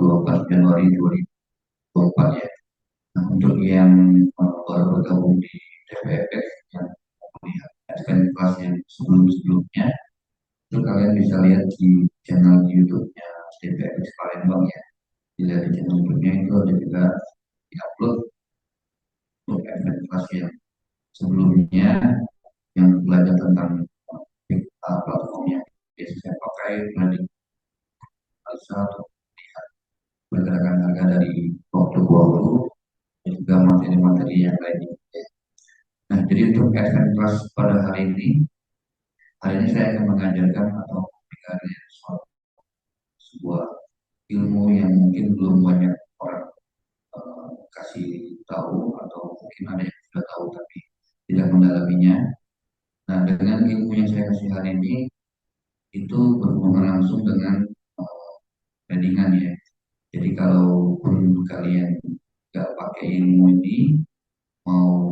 24 Januari 2024 ya. Nah, untuk yang baru bergabung di TPFX yang melihat advance kelas yang sebelum-sebelumnya, itu kalian bisa lihat di channel YouTube-nya TPFX Palembang ya. Dilihat di channel YouTube-nya itu ada juga di-upload untuk advance kelas yang sebelumnya yang belajar tentang platform yang biasa saya pakai, trading analisa atau melihat pergerakan harga dari waktu ke waktu, dan juga materi-materi yang lainnya. Nah, jadi untuk advance class pada hari ini saya akan mengajarkan atau memberikan sebuah ilmu yang mungkin belum banyak orang kasih tahu, atau mungkin ada yang sudah tahu tapi tidak mendalaminya. Nah, dengan ilmu yang saya kasih hari ini itu berhubungan langsung dengan tradingan ya. Jadi kalaupun kalian nggak pakai ilmu ini, mau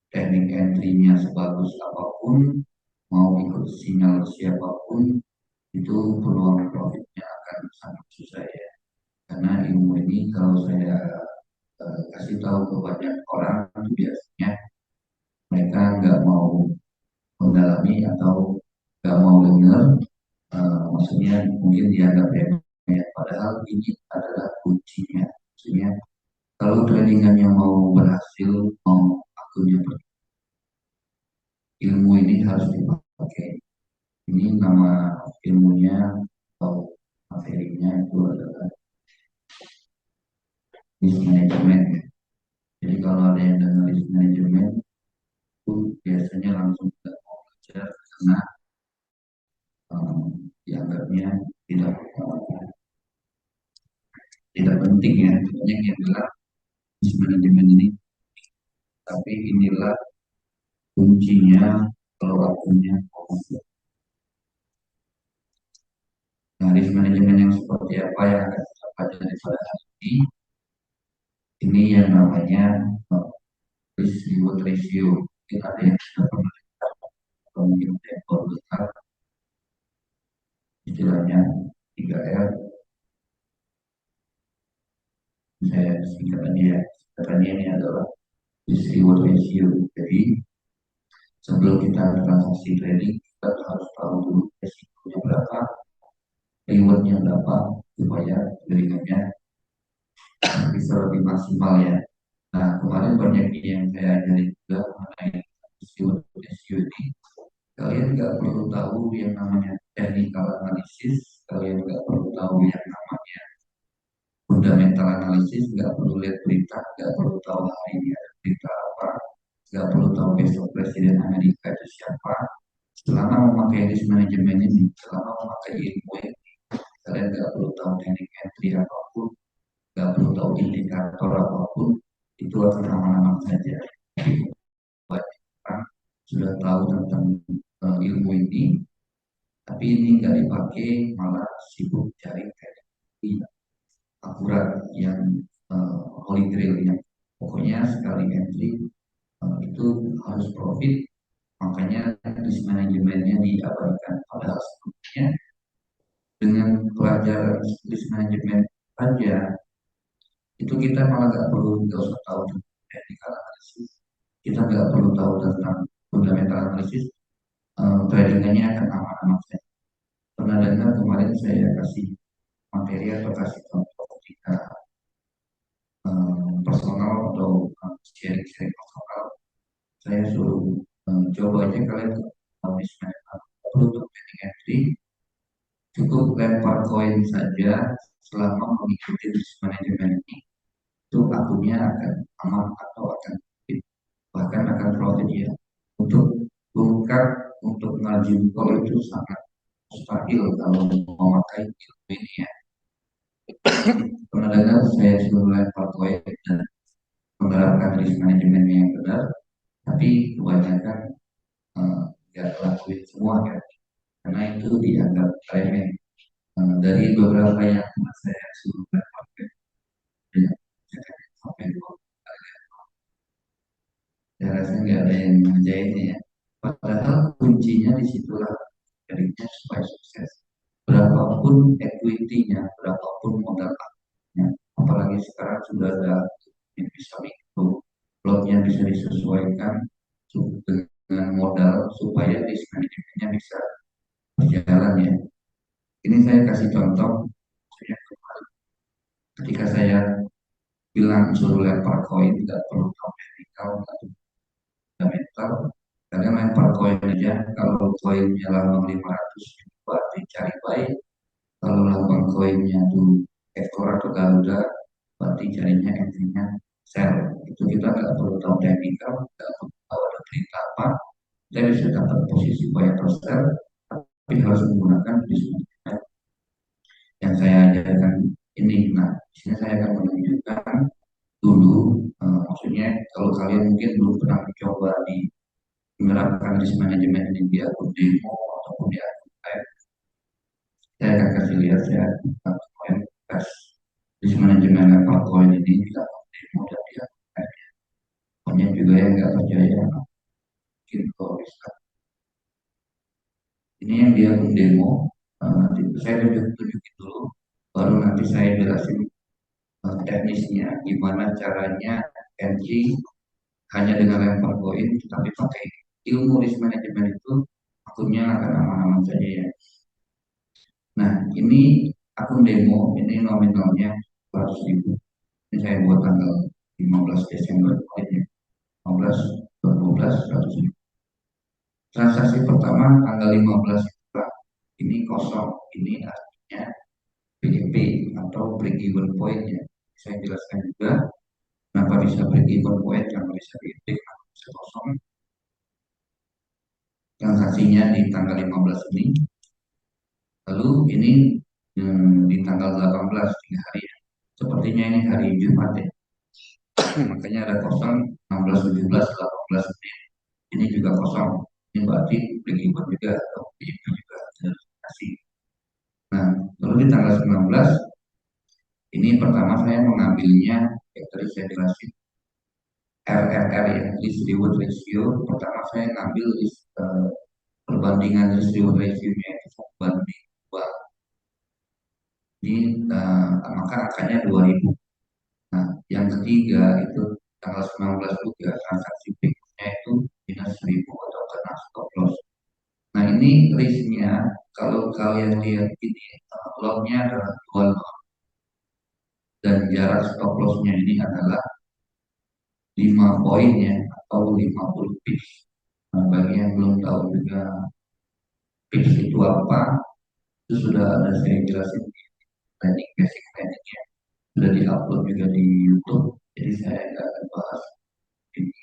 teknik entry-nya sebagus apapun, mau ikut sinyal siapapun, itu peluang profitnya akan sangat susah ya. Karena ilmu ini kalau saya kasih tahu ke banyak orang, itu biasanya mereka nggak mau mendalami atau nggak mau dengar. Maksudnya mungkin dianggap remeh, padahal ini adalah kuncinya. Maksudnya kalau tradingannya mau berhasil, mau akunnya ilmu ini harus dipakai. Ini nama ilmunya atau materinya itu adalah risk management. Jadi kalau ada yang dengar risk management itu biasanya langsung tidak mau belajar karena dianggapnya tidak tidak penting ya. Banyak yang bilang risk management ini, tapi inilah kuncinya kalau akunnya kosong. Nah, risk management yang seperti apa yang akan kita pelajari pada hari ini yang namanya risk reward ratio. Mungkin ada yang sudah pernah atau mungkin ada besar, istilahnya 3R. Saya singkatannya ya, singkatannya ini adalah risk reward ratio. Jadi sebelum kita transaksi trading, kita harus tahu dulu resikonya berapa, rewardnya berapa, supaya jaringannya bisa lebih maksimal ya. Nah, kemarin banyak yang saya ajarin juga mengenai SEO ini. Kalian nggak perlu tahu yang namanya technical analysis, kalian nggak perlu tahu yang namanya fundamental analysis, nggak perlu lihat berita, nggak perlu tahu hari ini ada berita apa, nggak perlu tahu besok Presiden Amerika itu siapa. Selama memakai risk management ini, selama memakai ilmu ini, kalian nggak perlu tahu teknik entry apapun, nggak perlu tahu indikator apapun, itu akan aman-aman saja. Banyak orang sudah tahu tentang ilmu ini, tapi ini nggak dipakai, malah sibuk cari teknik akurat yang holy grail yang pokoknya sekali entry itu harus profit, makanya risk manajemennya diabaikan. Padahal sebetulnya dengan pelajaran risk management saja itu kita malah nggak usah tahu tentang technical analysis, kita nggak perlu tahu tentang fundamental analysis, tradingnya akan aman-aman saja. Pernah dengar kemarin saya kasih materi atau kasih contoh ketika personal atau sharing-sharing personal, saya suruh coba aja kalian habis untuk trading entry, cukup lempar koin saja selama mengikuti risk management ini, itu akunnya akan aman atau akan profit, bahkan akan profit ya. Untuk bongkar, untuk margin call itu sangat mustahil kalau memakai ilmu ini ya. Pernah dengar saya suruh lempar koin dan menerapkan risk management yang benar, tapi kebanyakan nggak lakuin semua kan, karena itu dianggap remeh. Dari beberapa yang saya suruh lempar sampai 2 kali, saya rasa nggak ada yang ngerjainnya ya. Padahal kuncinya di situlah jadinya supaya sukses. Berapapun equity-nya, berapapun modal sudah ada yang bisa mikro, lotnya bisa disesuaikan dengan modal supaya risk manajemennya bisa berjalan ya. Ini saya kasih contoh, saya ketika saya bilang suruh lempar koin tidak perlu tahu teknikal atau fundamental, karena lempar koin aja kalau koinnya lambang 500 berarti cari baik, kalau lambang koinnya tuh ekor atau garuda berarti carinya entry-nya sell. Itu kita nggak perlu tahu teknikal, nggak perlu tahu ada berita apa, kita bisa dapat posisi buy atau sell, tapi harus menggunakan discount yang saya ajarkan ini. Nah, di sini saya akan menunjukkan dulu, maksudnya kalau kalian mungkin belum pernah mencoba di menerapkan risk management ini di akun demo ataupun di akun live, saya akan kasih lihat saya kemarin tes risk management level coin ini di akun demo dan di akun live. Banyak juga yang nggak percaya, mungkin kalau bisa. Ini yang di akun demo, nanti saya tunjukin dulu, baru nanti saya jelasin teknisnya, gimana caranya entry hanya dengan lempar koin, tetapi pakai ilmu risk management itu akunnya akan aman-aman saja ya. Nah, ini akun demo, ini nominalnya 100.000. Ini saya buat tanggal 15 Desember kemarin ya. 15, 12, 100.000. Transaksi pertama tanggal 15 ini kosong, ini artinya BEP atau break even point ya. Saya jelaskan juga kenapa bisa break even point, kenapa bisa BEP, kenapa bisa kosong. Transaksinya di tanggal 15 ini. Lalu ini di tanggal 18, 3 hari ya. Sepertinya ini hari Jumat ya. Makanya ada kosong 16, 17, 18 menit. Ini juga kosong. Ini berarti break even juga atau BEP juga kasih. Nah, lalu di tanggal 19 ini pertama saya mengambilnya, yang tadi saya jelasin RRR ya, risk reward ratio. Pertama saya ngambil perbandingan risk reward ratio-nya itu banding 2. Ini maka angkanya 2000. Nah, yang ketiga itu tanggal 19 juga transaksi berikutnya itu minus 1000 atau kena stop loss. Nah, ini risknya kalau kalian lihat ini lotnya adalah 2 lot dan jarak stop lossnya ini adalah 5 poin ya atau 50 pips. Nah, bagi yang belum tahu juga pips itu apa, itu sudah ada saya jelasin di training basic trainingnya, sudah diupload juga di YouTube. Jadi saya tidak akan bahas ini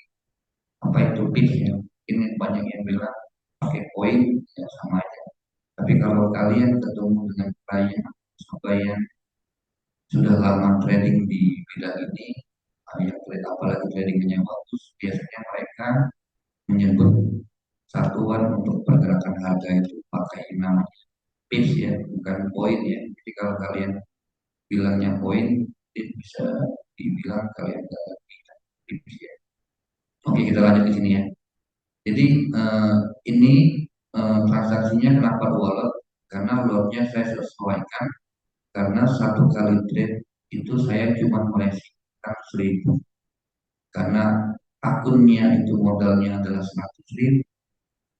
apa itu pips ya. Ini banyak yang bilang pakai poin ya sama aja. Tapi kalau kalian ketemu dengan klien atau yang sudah lama trading di bidang ini, yang apalagi tradingnya bagus, biasanya mereka menyebut satuan untuk pergerakan harga itu pakai nama pips ya, bukan poin ya. Jadi kalau kalian bilangnya poin, itu bisa dibilang kalian nggak ngerti pips ya. Oke, kita lanjut di sini ya. Jadi ini transaksinya kenapa 2 lot? Karena lotnya saya sesuaikan, karena satu kali trade itu saya cuma melesikkan 1000. Karena akunnya itu modalnya adalah 100.000,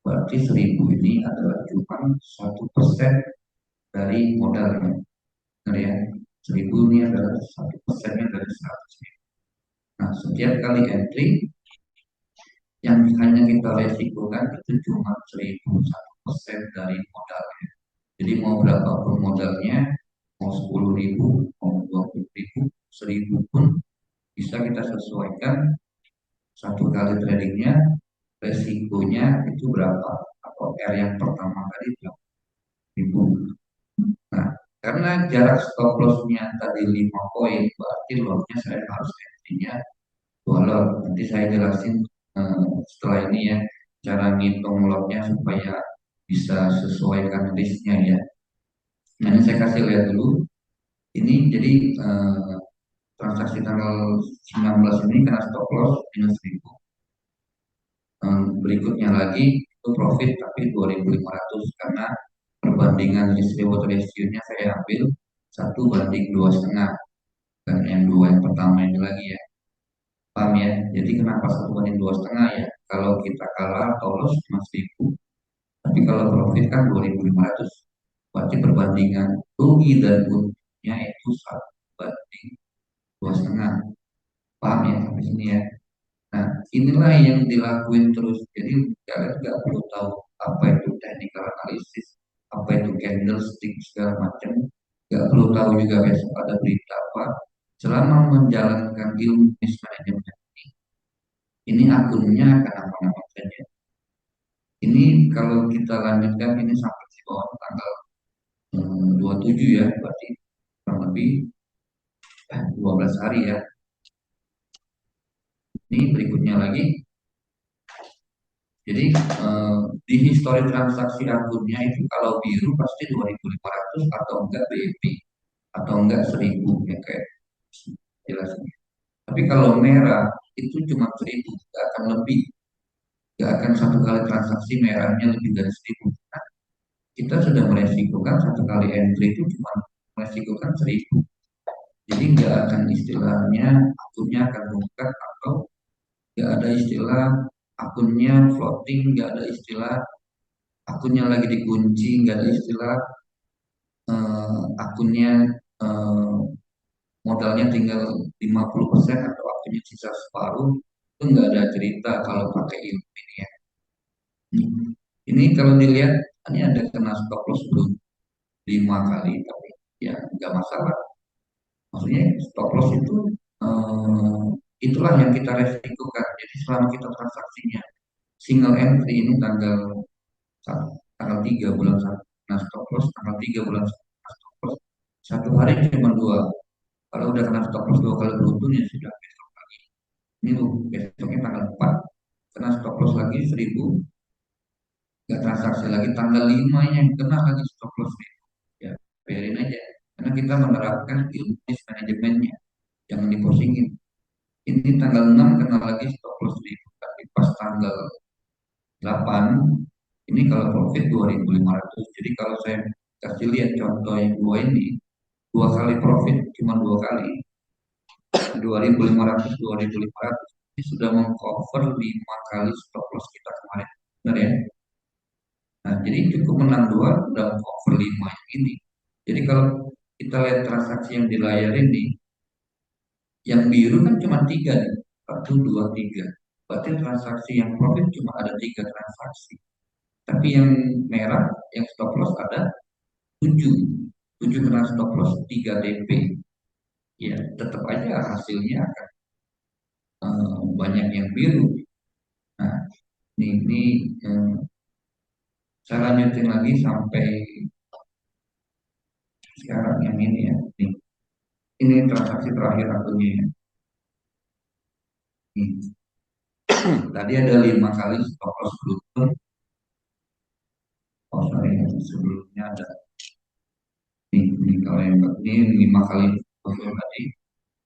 berarti 1000 ini adalah cuma 1% dari modalnya. Benar ya? 1000 ini adalah 1%-nya dari 100.000. Nah, setiap kali entry yang hanya kita resikokan itu cuma 1000, 1% dari modalnya. Jadi mau berapapun modalnya, mau 10.000, mau 20.000, 1000 pun bisa kita sesuaikan satu kali tradingnya, resikonya itu berapa, atau R yang pertama tadi berapa ribu. Nah, karena jarak stop loss-nya tadi 5 poin, berarti loss-nya saya harus entry-nya 2 lot. Nanti saya jelasin setelah ini ya, cara ngitung lot-nya supaya bisa sesuaikan risk-nya ya. Nah, ini saya kasih lihat dulu. Ini jadi transaksi tanggal 19 ini kena stop loss minus 1000. Berikutnya lagi itu profit tapi 2.500 karena perbandingan risk reward ratio-nya saya ambil 1:2,5, yang dua yang pertama ini lagi ya. Paham ya? Jadi kenapa 1 banding 2,5 ya? Kalau kita kalah atau loss cuma 1.000, tapi kalau profit kan 2.500. Berarti perbandingan rugi dan untungnya itu 1 banding 2,5. Paham ya sampai sini ya? Nah, inilah yang dilakuin terus. Jadi kalian nggak perlu tahu apa itu technical analysis, apa itu candlestick segala macam. Nggak perlu tahu juga besok ada berita apa. Selama menjalankan ilmu business management ini akunnya akan apa-apa saja. Ini kalau kita lanjutkan ini sampai di bawah tanggal 27 ya, berarti kurang lebih 12 hari ya. Ini berikutnya lagi. Jadi di histori transaksi akunnya itu kalau biru pasti 2.500 atau enggak BEP atau enggak 1.000 ya kayak jelasnya. Tapi kalau merah itu cuma 1.000, nggak akan lebih, nggak akan satu kali transaksi merahnya lebih dari 1.000. Nah, kita sudah meresikokan satu kali entry itu cuma meresikokan 1.000. Jadi nggak akan istilahnya akunnya akan bongkar atau nggak ada istilah akunnya floating, nggak ada istilah akunnya lagi dikunci, nggak ada istilah akunnya eh, modalnya tinggal 50% atau akunnya sisa separuh. Itu nggak ada cerita kalau pakai ilmu ini ya. Ini kalau dilihat ini ada kena stop loss belum 5 kali, tapi ya nggak masalah. Maksudnya stop loss itu eh, itulah yang kita resikokan. Jadi selama kita transaksinya single entry ini tanggal 3 bulan 1 nah stop loss, tanggal 3 bulan 1 nah stop loss, 1 hari cuma dua. Kalau udah kena stop loss 2 kali beruntun ya sudah besok lagi. Ini besoknya tanggal 4 kena stop loss lagi 1.000, nggak transaksi lagi tanggal 5 yang kena lagi stop loss 1.000. Ya biarin aja karena kita menerapkan ilmu manajemennya, jangan dipusingin. Ini tanggal 6 kena lagi stop loss 1.000, tapi pas tanggal 8 ini kalau profit 2.500. Jadi kalau saya kasih lihat contoh yang dua ini, 2 kali profit cuma 2 kali, 2.500, 2.500 ini sudah mengcover 5 kali stop loss kita kemarin. Benar ya? Nah, jadi cukup menang dua udah mengcover 5 yang ini. Jadi kalau kita lihat transaksi yang di layar ini, yang biru kan cuma 3 nih, 1, 2, 3. Berarti transaksi yang profit cuma ada 3 transaksi. Tapi yang merah, yang stop loss ada 7. 7 kena stop loss, 3 DP. Ya, tetap aja hasilnya akan banyak yang biru. Nah, ini saya lanjutin lagi sampai sekarang yang ini ya. Ini transaksi terakhir akunnya ya. Tadi ada 5 kali stop loss beruntun. Oh sorry, sebelumnya ada ini kalau yang ini 5 kali beruntun tadi.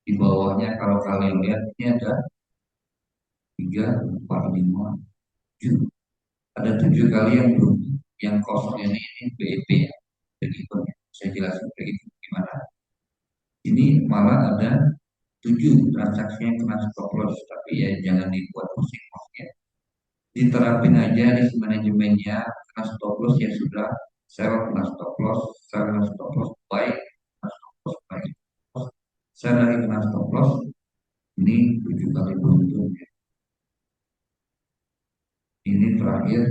Di bawahnya kalau kalian lihat ini ada 3, 4, 5, 7. Ada 7 kali yang beruntun. Yang kosong ini BEP ya. Begitu ya. Saya jelasin begitu gimana. Ini malah ada 7 transaksi yang kena stop loss, tapi ya jangan dibuat pusing maksudnya. Diterapin aja di manajemennya, kena stop loss ya sudah, sell kena stop loss, sell kena stop loss, buy kena stop loss, buy sell lagi kena stop loss. Ini 7 kali beruntun ya. Ini terakhir,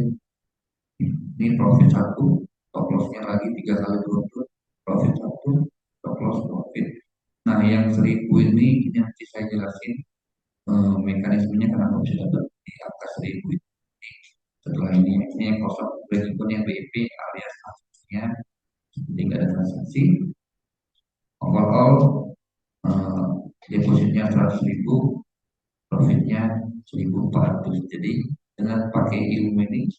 ini profit 1, stop lossnya lagi 3 kali beruntun, profit 1, stop loss profit. Nah yang 1.000 ini nanti saya jelasin mekanismenya kenapa bisa dapat di angka 1.000 ini. Setelah ini yang kosong berikutnya BIP alias hasilnya tidak ada transaksi. Overall depositnya 100.000, profitnya 1.400. Jadi dengan pakai ilmu ini,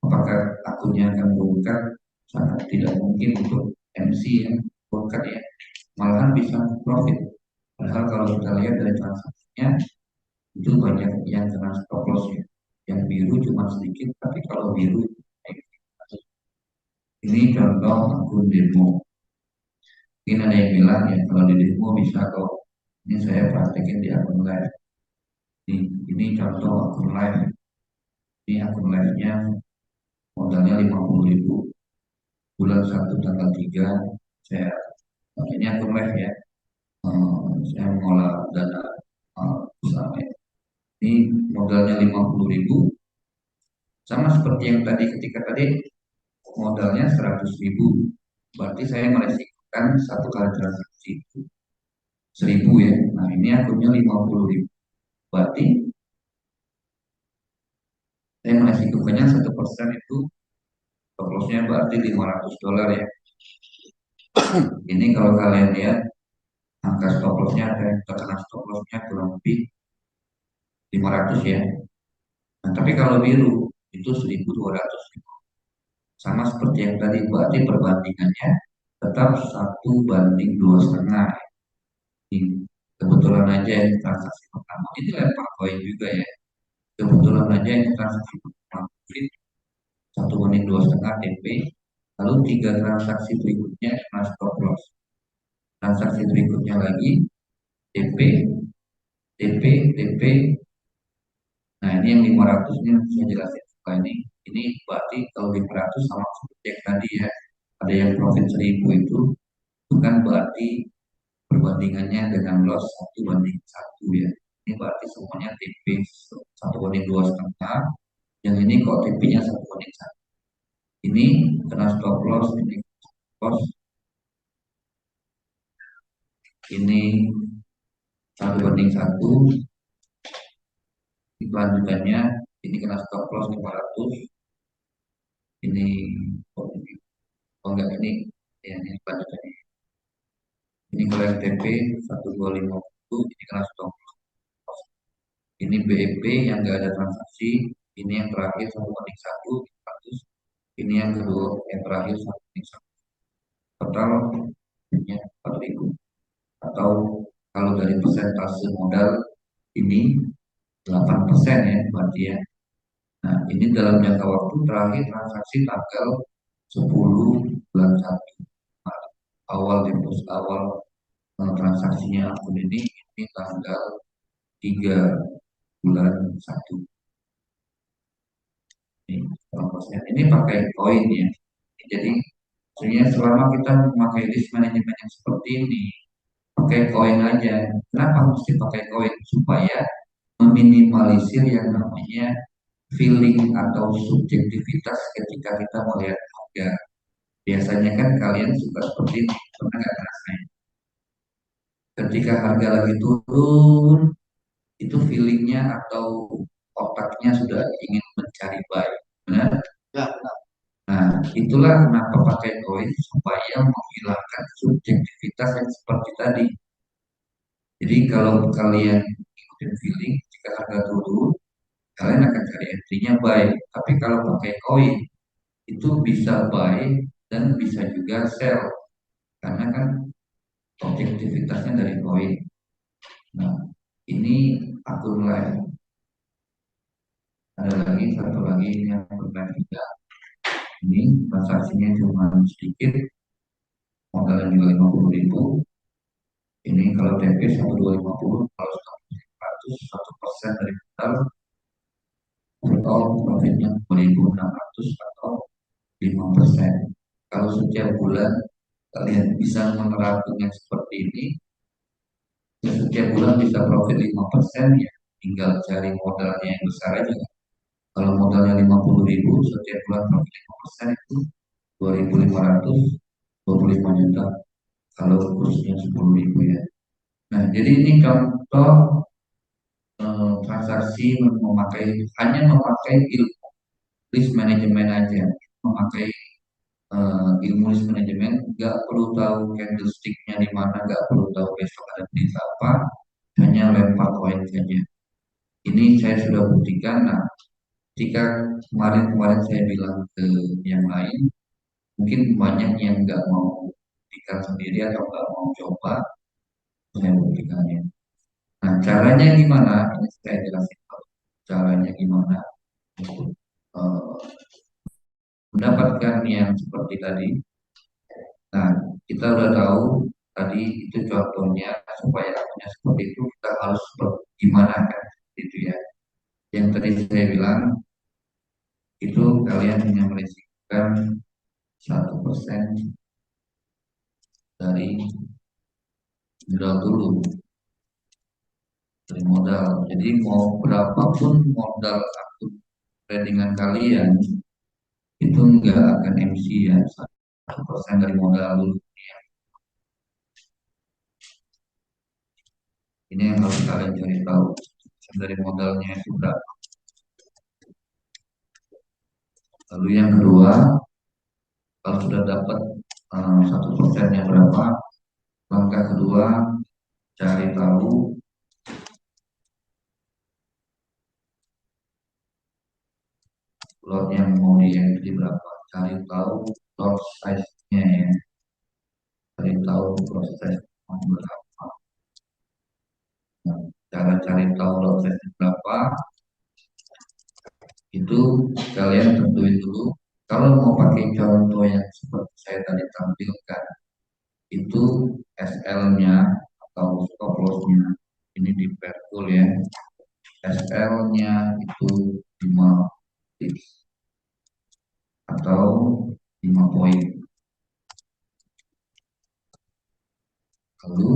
apakah akunnya akan bongkar? Sangat tidak mungkin untuk MC yang bongkar ya. Malahan bisa profit. Padahal kalau kita lihat dari transaksinya itu banyak yang kena stop loss ya. Yang biru cuma sedikit, tapi kalau biru ini contoh akun demo. Mungkin ada yang bilang ya kalau di demo bisa kok Ini saya praktekin di akun live. Ini contoh akun live. Ini akun live-nya modalnya 50.000, bulan 1 tanggal 3 saya, ini akun live ya. Saya mengolah dana usaha. Ini modalnya 50.000, sama seperti yang tadi. Ketika tadi modalnya 100.000, berarti saya meresikokan satu kali transaksi itu 1.000 ya. Nah ini akunnya 50.000, berarti saya meresikokannya 1% itu stop lossnya berarti $500 ya. Ini kalau kalian lihat angka stop lossnya, ada yang terkena stop lossnya kurang lebih 500 ya. Nah tapi kalau biru itu 1.200, sama seperti yang tadi, berarti perbandingannya tetap 1:2,5. Kebetulan aja yang transaksi pertama ini lempar koin juga ya. Kebetulan aja yang transaksi pertama mungkin 1:2,5 TP, lalu 3 transaksi berikutnya kena stop loss. Transaksi berikutnya lagi TP, TP, TP. Nah ini yang 500 ini saya jelasin suka ini berarti kalau 500 sama seperti yang tadi ya, ada yang profit 1.000 itu bukan berarti perbandingannya dengan loss 1:1 ya. Ini berarti semuanya TP 1:2,5. Yang ini kok TP-nya 1:1. Ini kena stop loss, ini stop loss, ini 1:1. Kelanjutannya ini kena stop loss 500. Ini oh enggak, ini ya, ini kelanjutannya. Ini kalau yang TP 1:2,50 ini kena stop loss. Ini BEP yang enggak ada transaksi. Ini yang terakhir 1:1 100. Ini yang kedua, yang terakhir 1:1. Total ya 4.000. Atau kalau dari persentase modal ini 8% ya berarti ya. Nah ini dalam jangka waktu terakhir transaksi tanggal 10 bulan 1. Nah, awal deposit awal transaksinya akun ini tanggal 3 bulan 1. Ini pakai koin ya. Jadi sebenarnya selama kita memakai risk management yang seperti ini, pakai koin aja. Kenapa mesti pakai koin? Supaya meminimalisir yang namanya feeling atau subjektivitas ketika kita melihat harga. Biasanya kan kalian suka seperti ini, pernah nggak ngerasain? Ketika harga lagi turun, itu feelingnya atau otaknya sudah ingin mencari buy, benar? Ya. Nah, itulah kenapa pakai koin, supaya menghilangkan subjektivitas yang seperti tadi. Jadi kalau kalian ikutin feeling, jika harga turun, kalian akan cari entry-nya buy. Tapi kalau pakai koin, itu bisa buy dan bisa juga sell, karena kan objektivitasnya dari koin. Nah, ini akun live. Ada lagi satu lagi ini yang bermain juga. Ini transaksinya cuma sedikit, modalnya juga 50.000. Ini kalau TP 1:2,50, kalau 100 1% dari modal, total profitnya 2.600 atau 5%. Kalau setiap bulan kalian bisa menerapkan yang seperti ini, ya setiap bulan bisa profit 5% ya. Tinggal cari modalnya yang besar aja. Kalau modalnya 50.000, setiap bulan profit 5% itu 2.500, 25 juta. Kalau kursnya 10.000 ya. Nah, jadi ini contoh transaksi hanya memakai ilmu risk management aja, memakai ilmu risk management, nggak perlu tahu candlesticknya di mana, nggak perlu tahu besok ada berita apa, hanya lempar koin saja. Ini saya sudah buktikan. Nah, jika kemarin saya bilang ke yang lain, mungkin banyak yang nggak mau buktikan sendiri atau nggak mau coba, saya buktikannya. Nah, caranya gimana? Ini saya jelasin caranya gimana untuk mendapatkan yang seperti tadi. Nah, kita udah tahu tadi itu contohnya supaya akunnya seperti itu kita harus gimana kan itu ya. Yang tadi saya bilang itu kalian hanya merisikokan 1% dari modal dulu, dari modal. Jadi mau berapapun modal akun tradingan kalian itu nggak akan MC ya, 1% dari modal dulu. Ini yang harus kalian cari tahu, dari modalnya itu berapa. Lalu yang kedua, kalau sudah dapat 1%-nya berapa, langkah kedua cari tahu lot yang mau di entry berapa, cari tahu lot size-nya ya, cari tahu lot size mau berapa. Nah, cara cari tahu lot size berapa itu kalian tentuin dulu. Kalau mau pakai contoh yang seperti saya tadi tampilkan, itu SL-nya atau stop loss-nya ini di perkul ya. SL-nya itu 5 tips atau 5 poin. Lalu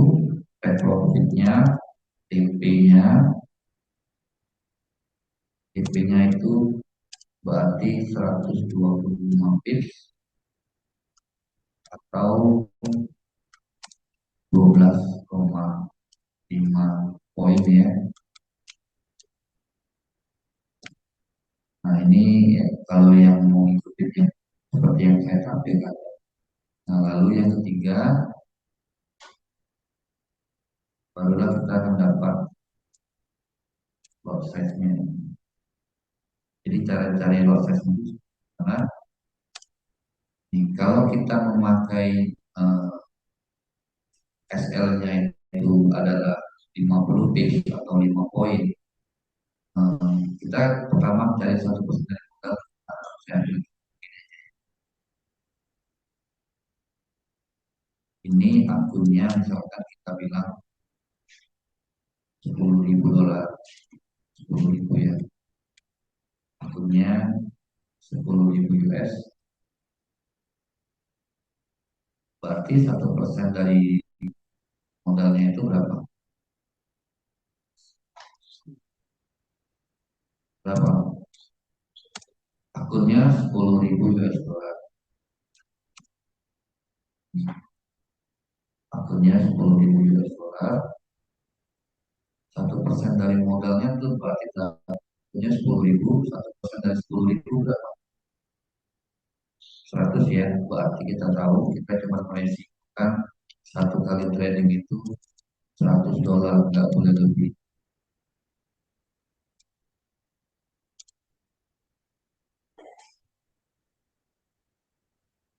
take profit-nya, TP-nya, TP-nya itu berarti 125 pips atau 12,5 poin ya. Nah ini ya, kalau yang mau ikutin yang seperti yang saya tampilkan. Nah lalu yang ketiga, barulah kita akan dapat lot size-nya. Jadi cara cari lot size itu karena kalau kita memakai SL-nya itu adalah 50 pips atau 5 poin, kita pertama cari 1% dari modal harusnya ini akunnya misalkan kita bilang 10.000 dolar, 10.000 ya, akunnya 10.000 US, berarti 1% dari modalnya itu berapa? Berapa? Akunnya 10.000 US dollar, akunnya 10.000 US dollar, 1% dari modalnya itu berarti akunnya 10.000, 1% dari 10.000 berapa? 100 ya, berarti kita tahu kita cuma meresikokan satu kali trading itu 100 dolar, nggak boleh lebih.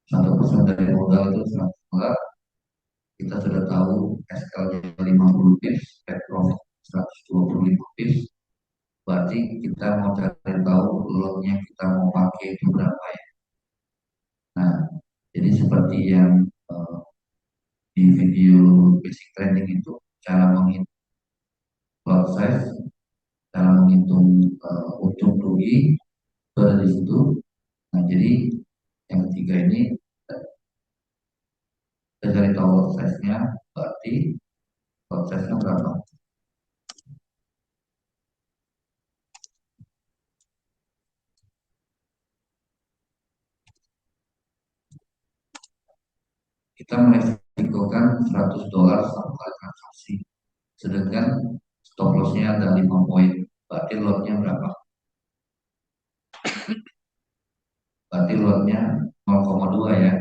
1% dari modal itu 100 dolar, kita sudah tahu SL-nya 50 pips, take profit 125 pips, berarti kita mau cari tahu lotnya kita mau pakai itu berapa ya. Nah, jadi seperti yang di video basic trading itu cara menghitung lot size, cara menghitung untung rugi itu ada di situ. Nah, jadi yang ketiga ini kita cari tahu lot size-nya, berarti lot size-nya berapa. Kita meresikokan 100 dolar satu kali transaksi, sedangkan stop loss-nya ada 5 poin, berarti lotnya berapa? Berarti lotnya 0,2 ya.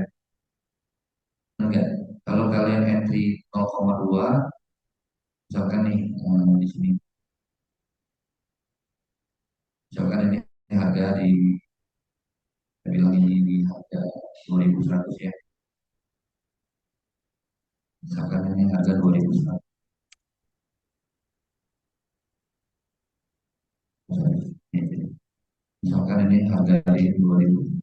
Enggak. Kalau kalian entry 0,2, misalkan nih di sini, misalkan ini harga di, saya bilang ini di harga 2.100 ya. Misalkan ini harga 2.100. Misalkan ini harga di 2.000.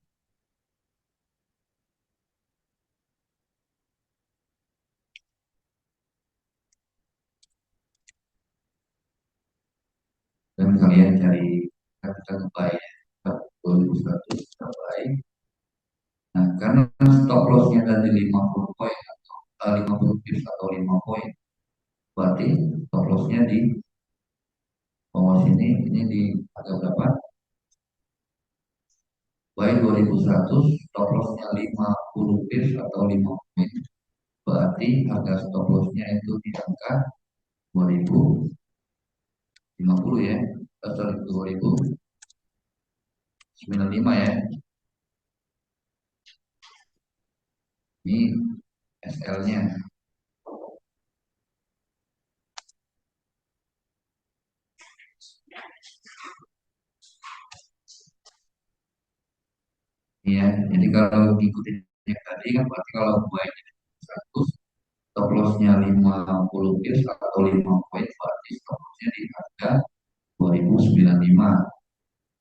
kalian cari, kita ngebuy ya, 2100 kita buy. Nah, karena stop lossnya tadi 50 poin atau 50 pips atau 5 poin, berarti stop lossnya di bawah sini, ini di harga berapa? Buy 2100, stop lossnya 50 pips atau 5 poin. Berarti harga stop lossnya itu di angka 2050 ya, sorry 2095 ya. Ini SL-nya. Iya, jadi kalau ngikutin yang tadi kan berarti kalau buy 100, stop lossnya 50 pips atau 5 poin, berarti stop lossnya di harga 2095.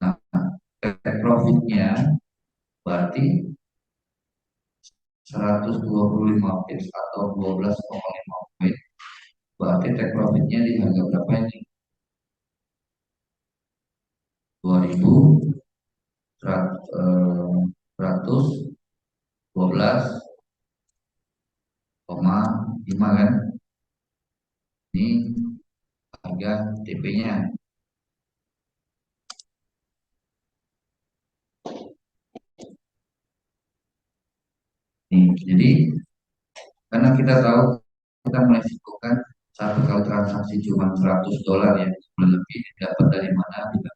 Nah, take profitnya berarti 125 pips atau 12,5 poin. Berarti take profitnya di harga berapa ini? 2112,5 kan? Ini harga TP-nya. Nih, jadi karena kita tahu kita meresikokan satu kali transaksi cuma $100 ya, lebih dapat dari mana? Tidak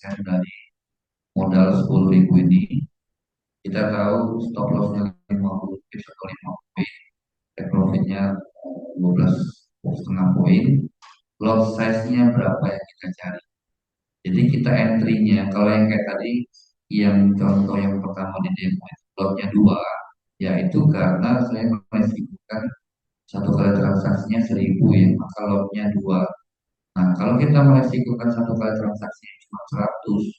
1% dari modal 10.000 ini. Kita tahu stop lossnya 50 pips atau 5 poin, take profitnya 12,5 poin, lot size-nya berapa yang kita cari. Jadi kita entry-nya, kalau yang kayak tadi, yang contoh yang pertama di demo itu lotnya 2, yaitu karena saya meresikokan satu kali transaksinya 1.000 ya, maka lotnya 2. Nah, kalau kita meresikokan satu kali transaksi cuma 100,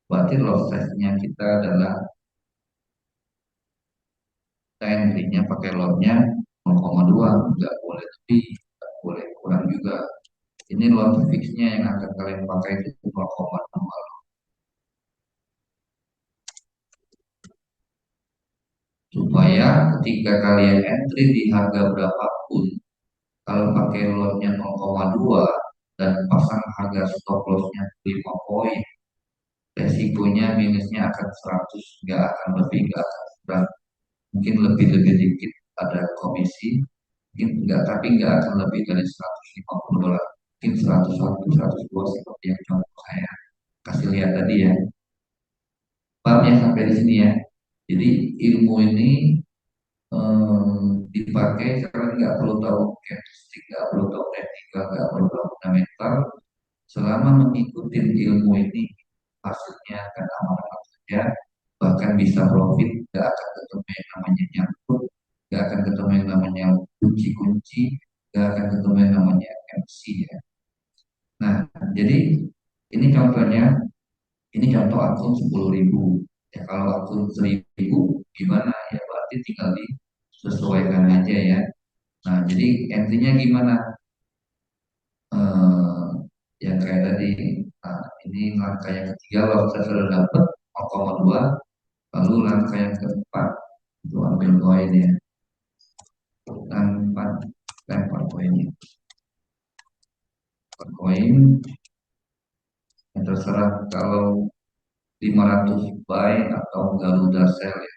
berarti lot size-nya kita adalah kita entry-nya pakai lotnya 0,2, nggak boleh lebih, nggak boleh kurang juga. Ini lot fix-nya yang akan kalian pakai itu 0,2. Supaya ketika kalian entry di harga berapapun, kalau pakai lotnya 0,2 dan pasang harga stop lossnya 5 poin, resikonya minusnya akan 100, nggak akan lebih, nggak akan kurang. Mungkin lebih dikit ada komisi, mungkin nggak, tapi nggak akan lebih dari $150, mungkin 101, 102 seperti yang contoh saya kasih lihat tadi ya. Paham ya sampai di sini ya. Jadi ilmu ini dipakai karena nggak perlu tahu chemistry, nggak perlu tahu teknikal, nggak perlu tahu fundamental. Selama mengikuti ilmu ini, hasilnya akan aman-aman saja, bahkan bisa profit, nggak akan ketemu yang namanya nyangkut, nggak akan ketemu yang namanya kunci-kunci, nggak akan ketemu yang namanya MC ya. Nah, jadi ini contohnya, ini contoh akun 10.000. Ya kalau akun 1.000 gimana ya, berarti tinggal disesuaikan aja ya. Nah, jadi entry-nya gimana? Eh, yang kayak tadi, nah, ini langkah yang ketiga kalau saya sudah dapat 0,2, lalu langkah yang keempat itu ambil koin ya, lempar lempar koinnya, lempar koin yang terserah kalau 500 buy atau Garuda sell ya.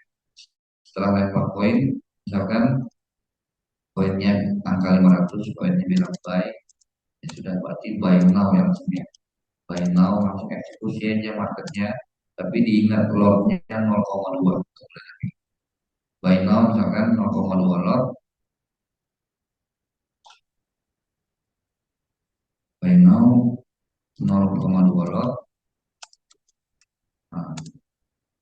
Setelah lempar koin, misalkan koinnya angka 500, koinnya bilang buy, ya sudah berarti buy now ya maksudnya. Buy now langsung eksekusi aja marketnya, tapi diingat lotnya 0,2. Buy now misalkan 0,2 lot, buy now 0,2 lot. Nah,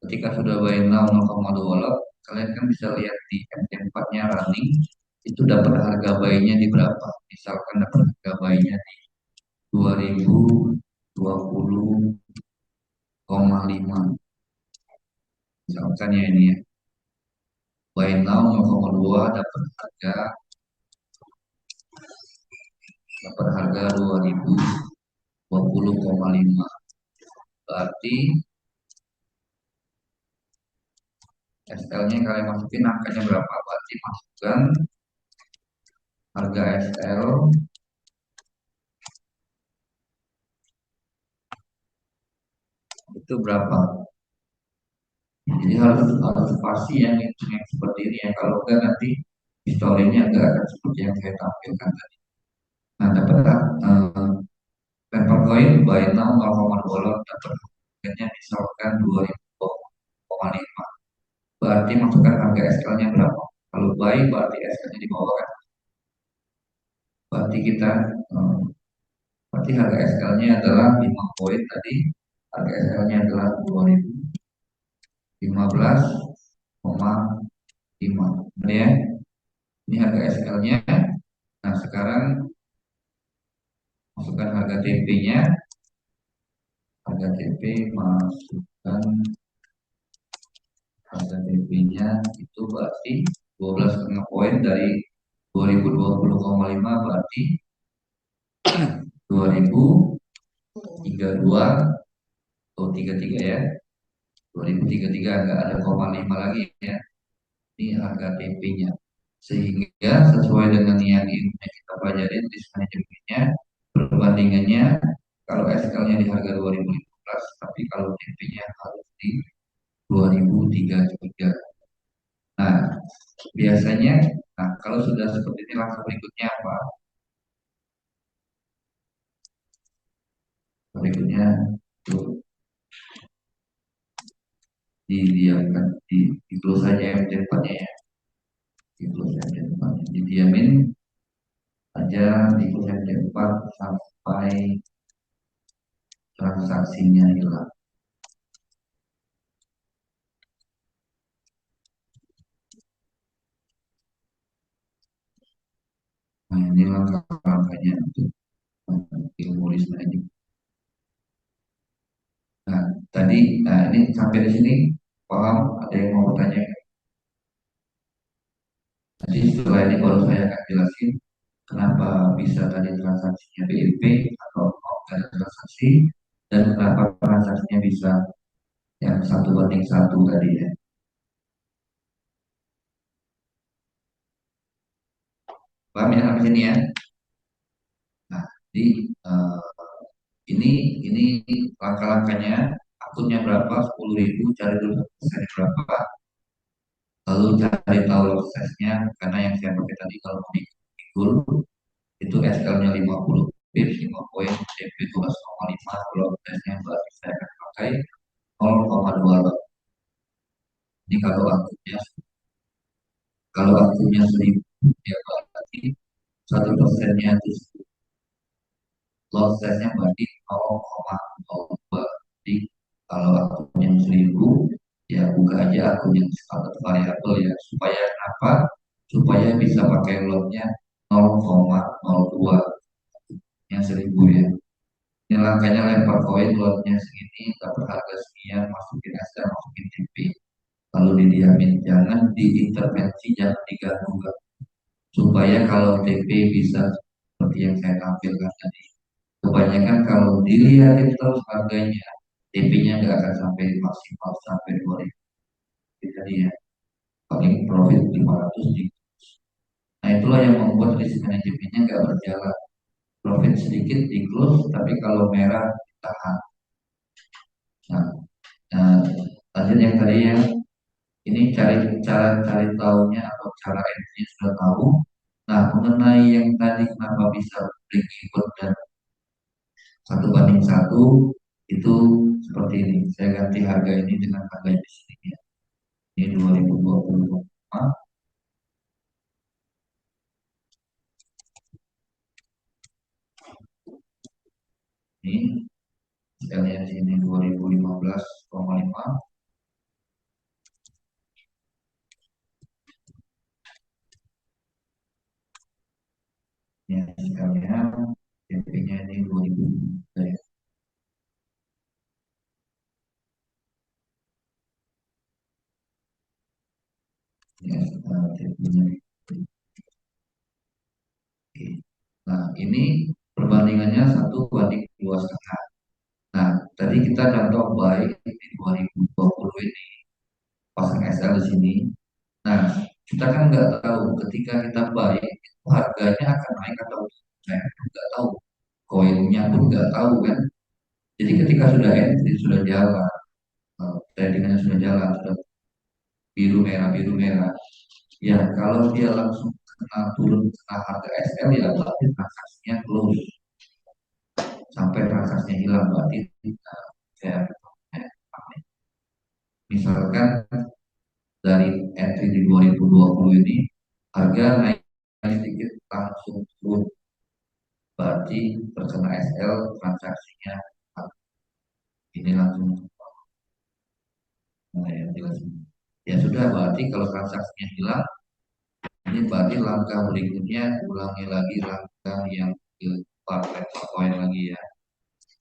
ketika sudah buy now 0,2 lot, kalian kan bisa lihat di MT4-nya running, itu dapat harga buy-nya di berapa. Misalkan dapat harga buy-nya di 2020,5. Misalkan ya ini ya, buy now 0,2 dapat harga 2020,5. 20,5. Berarti SL-nya kalian masukin angkanya berapa? Berarti masukkan harga SL itu berapa? Jadi harus pasti yang seperti ini ya. Kalau enggak nanti historinya enggak akan seperti yang saya tampilkan tadi. Nah, dapat uh, temper koin buy now 0,2 lot dapat harganya misalkan 2000,5. Berarti masukkan harga SL-nya berapa? Kalau buy berarti SL-nya di bawah kan? Berarti kita uh, berarti harga SL-nya adalah 5 poin tadi. Harga SL-nya adalah 2015,5. Ini ya. Ini harga SL-nya. Nah, sekarang masukkan harga TP-nya. Harga TP masukkan harga TP-nya itu berarti 12,5 poin dari 2020,5 berarti 2032 atau 33 ya. 2033 nggak ada koma 5 lagi ya. Ini harga TP-nya. Sehingga sesuai dengan yang ini kita pelajari di manajemennya, perbandingannya kalau SL-nya di harga 2015, tapi kalau TP-nya harus di 2033. Nah, biasanya, nah kalau sudah seperti ini langkah berikutnya apa? Berikutnya itu didiamkan, di close saja MT4-nya ya, di close MT4-nya, didiamin aja di close MT4 sampai transaksinya hilang. Nah, ini langkah-langkahnya untuk ilmu ini. Nah, tadi, nah ini sampai di sini paham? Ada yang mau bertanya? Jadi setelah ini baru saya akan jelasin kenapa bisa tadi transaksinya BEP atau mau ada transaksi dan kenapa transaksinya bisa yang 1 banding 1 tadi ya. Paham ya sampai sini ya? Nah, jadi ini ini langkah-langkahnya akunnya berapa 10.000 cari dulu persen berapa lalu cari tahu lossesnya karena yang saya pakai tadi kalau mau dikul itu SL-nya 50 pips 5 poin DP 12,5 kalau tesnya berarti saya akan pakai 0,2 lot. Ini kalau akunnya 1.000 ya berarti 1%-nya itu lossesnya berarti 0,02. Jadi kalau akunnya 1.000 ya buka aja akun yang standar variabel ya supaya apa? Supaya bisa pakai lotnya 0,02 yang 1.000 ya. Ini langkahnya lempar koin lotnya segini dapat harga sekian masukin SL masukin TP lalu didiamin jangan diintervensi jangan diganggu supaya kalau TP bisa seperti yang saya tampilkan tadi. Kebanyakan kalau dilihat terus harganya TP-nya nggak akan sampai maksimal sampai 2.000. Jadi ya paling profit 500 di. Nah itulah yang membuat risk manajemennya nggak berjalan. Profit sedikit di close, tapi kalau merah ditahan. Nah, nah lanjut yang tadi ya, ini cari tahunya atau cara entry sudah tahu. Nah mengenai yang tadi kenapa bisa break even dan 1 banding 1 itu seperti ini. Saya ganti harga ini dengan harga di sini ya. Ini 2025. Ini kita lihat sini 2015,5. Ya sekalian TP-nya ini 2000 ya. Ya, TP-nya. Oke. Nah ini Perbandingannya 1:2,5. Nah, tadi kita contoh baik di 2020 ini pasang SL di sini. Nah, kita kan nggak tahu ketika kita baik itu harganya akan naik atau tidak. Saya nggak tahu. Koinnya pun nggak tahu kan. Jadi ketika sudah entry sudah jalan, tradingnya sudah jalan, sudah biru merah. Ya, kalau dia langsung kena turun kena harga SL ya berarti transaksinya close sampai transaksinya hilang berarti kayak misalkan dari entry di 2020 ini harga naik sedikit langsung turun berarti terkena SL transaksinya ini langsung ya, jelas. Ya sudah berarti kalau transaksinya hilang ini berarti langkah berikutnya ulangi lagi langkah yang keempat level koin lagi ya.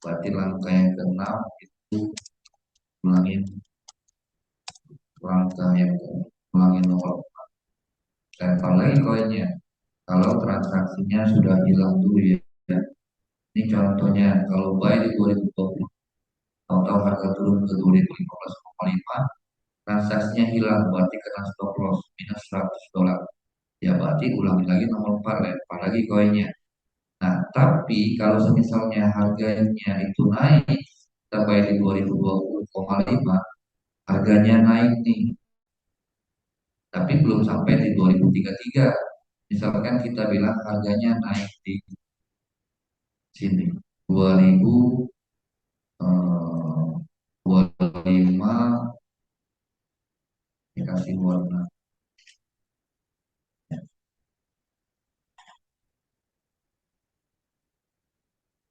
Berarti langkah yang keenam itu ulangin langkah yang keenam ulangin nomor lempar lagi koinnya. Kalau transaksinya sudah hilang dulu ya. Ini contohnya kalau buy di 2020 tahu-tahu harga turun ke 2015,5 transaksinya hilang berarti kena stop loss minus $100. Ya berarti ulangi lagi nomor 4 lempar lagi koinnya. Nah, tapi kalau misalnya harganya itu naik, kita bayar di 2020,5, harganya naik nih, tapi belum sampai di 2033. Misalkan kita bilang harganya naik di sini, 2000, 25, dikasih warna.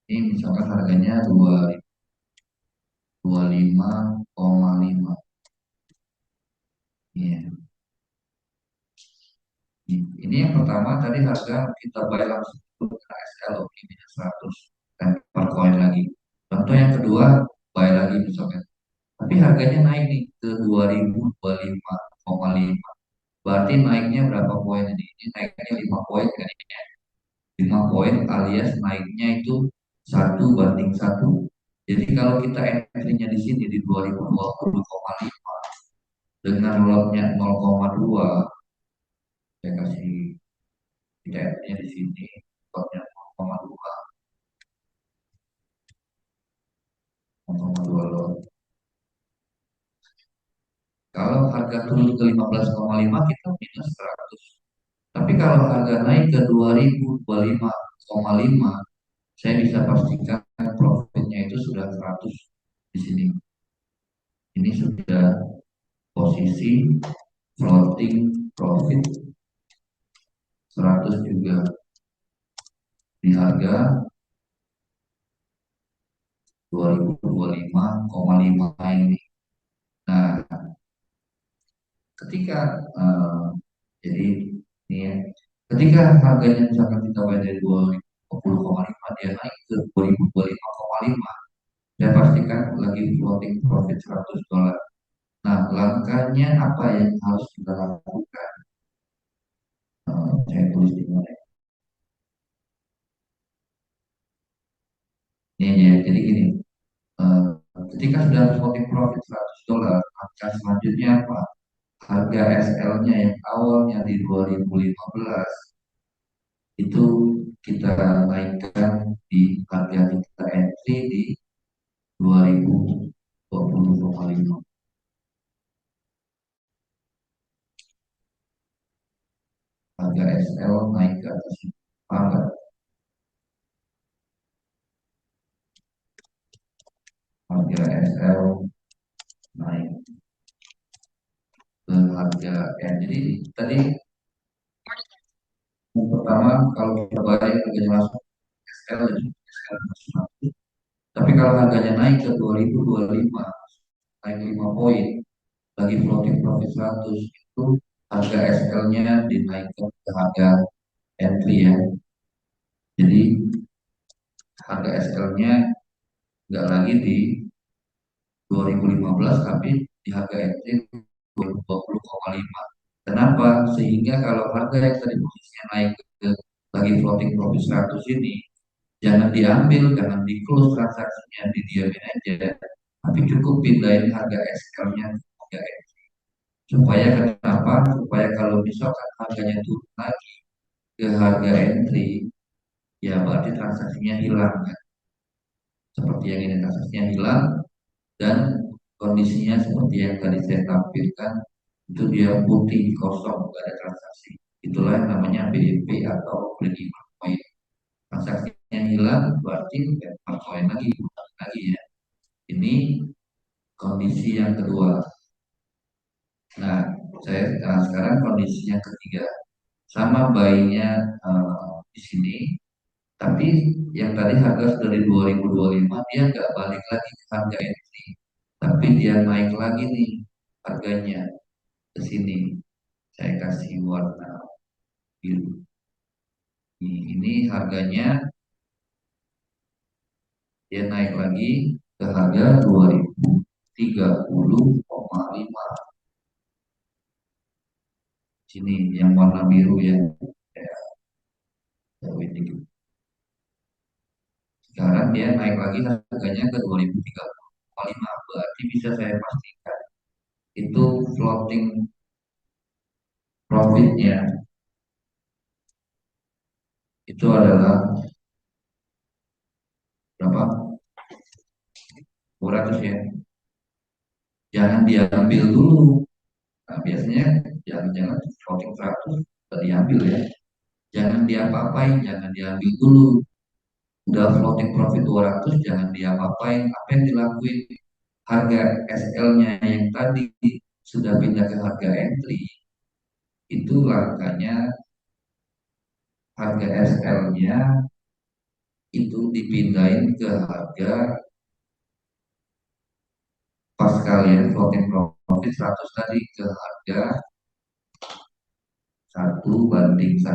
Ini misalkan harganya 25,5. Iya. Ini yang pertama tadi harga kita bayar langsung ke SL oke minus 100 per koin lagi. Contoh yang kedua bayar lagi misalnya. Tapi harganya naik nih ke 2025,5. Berarti naiknya berapa poin ini? Ini naiknya 5 poin kan ya? 5 poin alias naiknya itu 1:1. Jadi kalau kita entry-nya di sini di 2020,5 dengan lotnya 0,2 saya kasih hidayahnya di sini lotnya 0,2 0,2 lot. Kalau harga turun ke 15,5 kita minus 100. Tapi kalau harga naik ke 2025,5 saya bisa pastikan profitnya itu sudah 100 di sini. Ini sudah posisi floating profit 100 juga di harga 2025,5 ini. Nah, ketika jadi ini ya, ketika harganya misalkan kita bayar dari 2020,5 dia naik ke 2025,5 saya pastikan lagi floating profit $100. Nah, langkahnya apa yang harus kita lakukan? Saya tulis di mana? Ini ya, jadi gini, eh, ketika sudah floating profit $100, langkah selanjutnya apa? Harga SL-nya yang awalnya di 2015 itu kita naikkan di harga kita entry di 2020,5. Harga SL naik ke atas harga harga SL naik ke harga N. Jadi tadi yang pertama kalau kita bayar harganya langsung SL jadi SL masuk. Tapi kalau harganya naik ke 2025 naik 5 poin lagi floating profit 100 itu harga SL-nya dinaikkan ke harga entry ya. Jadi harga SL-nya nggak lagi di 2015 tapi di harga entry 2020,5. Kenapa? Sehingga kalau harga yang tadi posisinya naik ke lagi floating profit 100 ini Jangan diambil, jangan di close transaksinya, didiamin aja. Tapi cukup pindahin harga SL-nya ke harga S. Supaya kenapa? Supaya kalau misalkan harganya turun lagi ke harga entry, ya berarti transaksinya hilang kan. Seperti yang ini transaksinya hilang dan kondisinya seperti yang tadi saya tampilkan, itu dia putih kosong, nggak ada transaksi. Itulah yang namanya BEP atau break point. Transaksinya hilang berarti ya, koin lagi, bukan lagi ya. Ini kondisi yang kedua. Nah, sekarang kondisi yang ketiga. Sama bayinya di sini, tapi yang tadi harga sudah di 2025, dia nggak balik lagi ke harga entry, tapi dia naik lagi nih harganya ke sini. Saya kasih warna biru. Ini harganya dia naik lagi ke harga 2030,5. Sini yang warna biru ya. Ya, sekarang dia naik lagi harganya ke 2030,5. Berarti bisa saya pastikan itu floating profitnya itu adalah berapa? 200 ya. Jangan diambil dulu. Nah, biasanya jangan-jangan floating 100 udah diambil ya. Jangan diapa-apain, jangan diambil dulu. Udah floating profit 200, jangan diapa-apain. Apa yang dilakuin? Harga SL-nya yang tadi sudah pindah ke harga entry, itu langkahnya harga SL-nya itu dipindahin ke harga pas kalian floating profit 100 tadi ke harga 1 banding 1,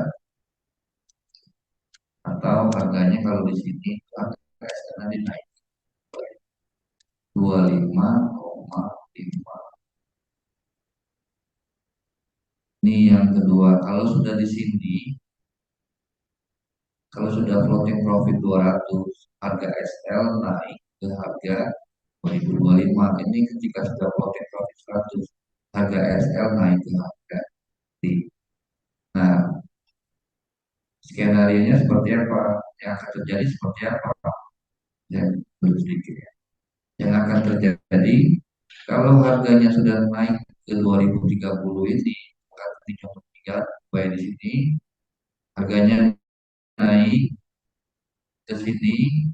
atau harganya kalau di sini harga SL naik 25,5. Ini yang kedua. Kalau sudah di sini, kalau sudah floating profit 200, harga SL naik ke harga 2025. Ini ketika sudah floating profit 100, harga SL naik ke harga T. Nah, skenario nya seperti apa? Yang akan terjadi seperti apa? Yang sedikit ya. Yang akan terjadi kalau harganya sudah naik ke 2030 ini, akan di contoh 3, baik di sini, harganya naik ke sini,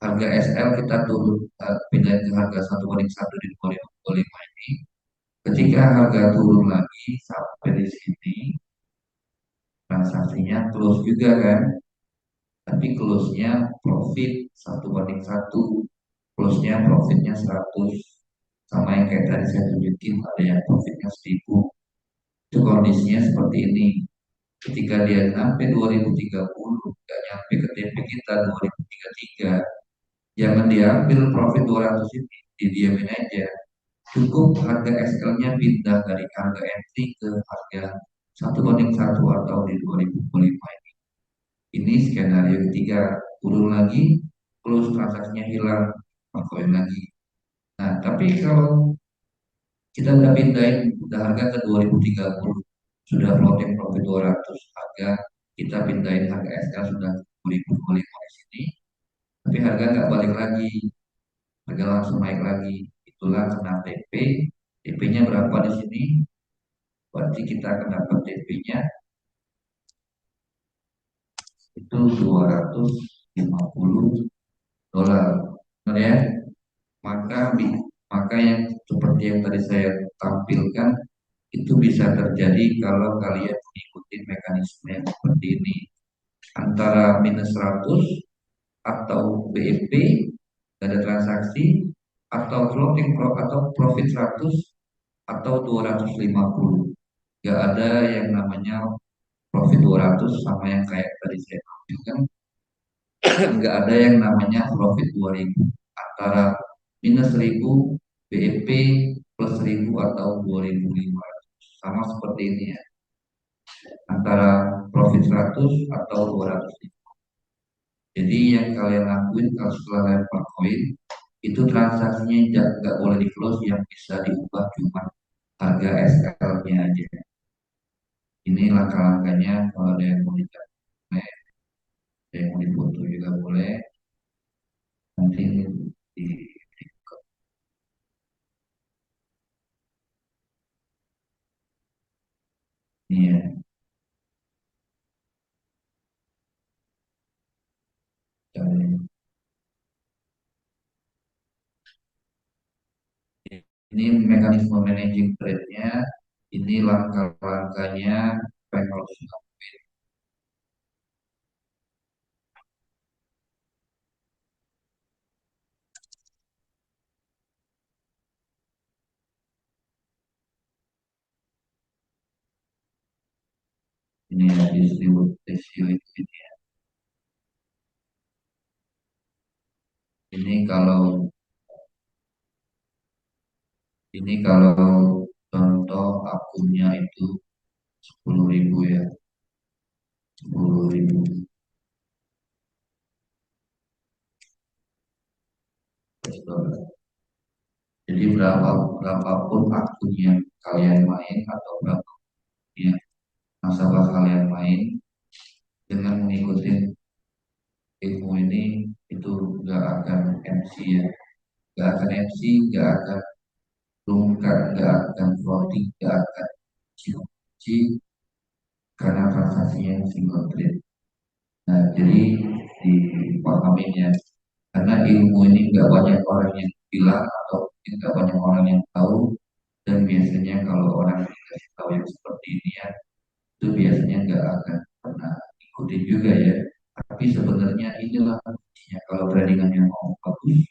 harga SL kita turun pindah ke harga 1 banding 1 di 2025 ini. Ketika harga turun lagi sampai di sini, transaksinya close juga kan, tapi close-nya profit 1 banding 1, close-nya profitnya 100, sama yang kayak tadi saya tunjukin ada yang profitnya 1000. Itu kondisinya seperti ini. Ketika dia sampai 2030, nggak nyampe ke TP kita 2033, jangan diambil profit 200 ini, didiamin aja. Cukup harga SL-nya pindah dari harga entry ke harga 1 banding 1 atau di 2025 ini. Ini skenario ketiga, turun lagi, close transaksinya hilang, koin lagi. Nah, tapi kalau kita udah pindahin, udah harga ke 2030, sudah floating profit 200, harga kita pindahin harga SL sudah 2025 di sini, tapi harga nggak balik lagi, harga langsung naik lagi. Itulah kena TP. TP-nya berapa di sini? Berarti kita akan dapat TP-nya itu $250. Benar ya? Maka maka yang seperti yang tadi saya tampilkan itu bisa terjadi kalau kalian mengikuti mekanisme yang seperti ini, antara minus 100 atau BEP, ada transaksi, atau floating atau profit 100 atau 250. Gak ada yang namanya profit 200 sama yang kayak tadi saya tampilkan. Nggak ada yang namanya profit 2000, antara minus 1000 BEP plus 1000 atau 2500, sama seperti ini ya, antara profit 100 atau 200. Jadi yang kalian lakuin kalau setelah lempar koin itu transaksinya nggak boleh di close, yang bisa diubah cuma harga SL-nya aja. Ini langkah-langkahnya, kalau ada yang mau dicatat, ada yang mau difoto juga boleh. Nanti di, ini ya. Ini mekanisme managing trade-nya, ini langkah-langkahnya pengen. Ini ya distribute ratio itu. Ini kalau contoh akunnya itu 10.000 ya, 10.000 dolar. Jadi berapapun akun yang kalian main atau berapa ya nasabah kalian main, dengan mengikuti ilmu ini itu nggak akan MC ya, nggak akan MC, nggak akan lungkar, nggak akan floating, nggak akan kunci karena transaksinya single trade. Nah, jadi dipahamin ya, karena ilmu ini nggak banyak orang yang bilang atau mungkin nggak banyak orang yang tahu, dan biasanya kalau orang dikasih tahu yang seperti ini ya, itu biasanya nggak akan pernah ikutin juga ya. Tapi sebenarnya inilah kuncinya kalau tradingannya mau bagus,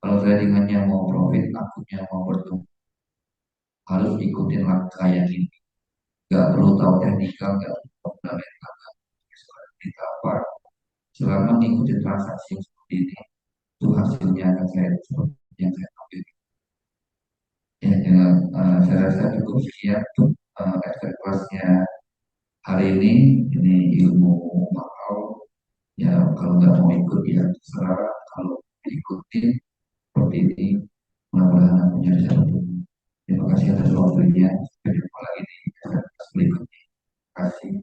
kalau tradingannya mau profit, akunnya mau bertumbuh, harus ikutin langkah yang ini. Nggak perlu tahu teknikal, nggak perlu tahu fundamental, seperti apa. Selama mengikuti transaksi yang seperti ini, itu hasilnya akan seperti yang saya ambil. Ya, dengan saya rasa cukup sekian untuk efek kelasnya hari ini. Ini ilmu mahal. Ya, kalau nggak mau ikut ya terserah. Kalau ikutin seperti ini, mudah-mudahan punya bisa bertemu. Terima kasih atas waktunya. Sampai jumpa lagi di kelas berikutnya. Terima kasih.